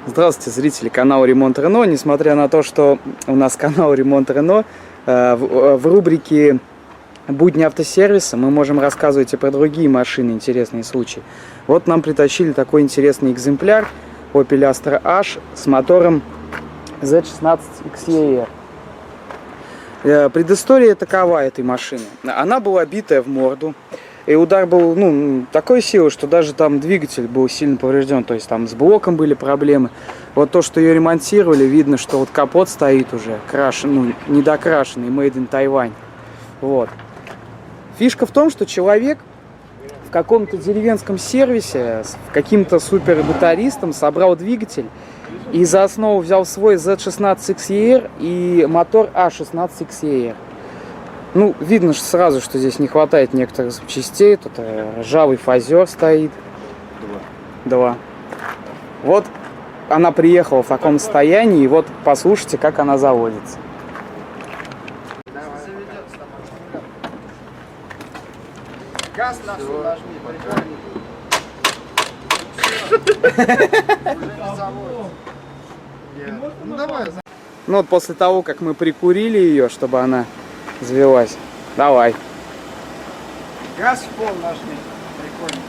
Здравствуйте, зрители канала Ремонт Рено. Несмотря на то, что у нас канал Ремонт Рено, в рубрике «Будни автосервиса» мы можем рассказывать и про другие машины, интересные случаи. Вот нам притащили такой интересный экземпляр Opel Astra H с мотором Z16 XE. Предыстория такова этой машины. Она была битая в морду. И удар был, такой силы, что даже там двигатель был сильно поврежден. То есть там с блоком были проблемы. Вот то, что ее ремонтировали, видно, что вот капот стоит уже крашен, недокрашенный, made in Taiwan. Вот. Фишка в том, что человек в каком-то деревенском сервисе с каким-то супермотористом собрал двигатель и за основу взял свой Z16 XER и мотор A16 XER. Видно сразу, что здесь не хватает некоторых запчастей. Тут ржавый фазер стоит. Два. Вот она приехала в таком состоянии, и вот послушайте, как она заводится. Газ нахуй нажми, прикольно. Вот после того, как мы прикурили ее, чтобы она завелась. Давай. Газ в пол нажми, прикольно.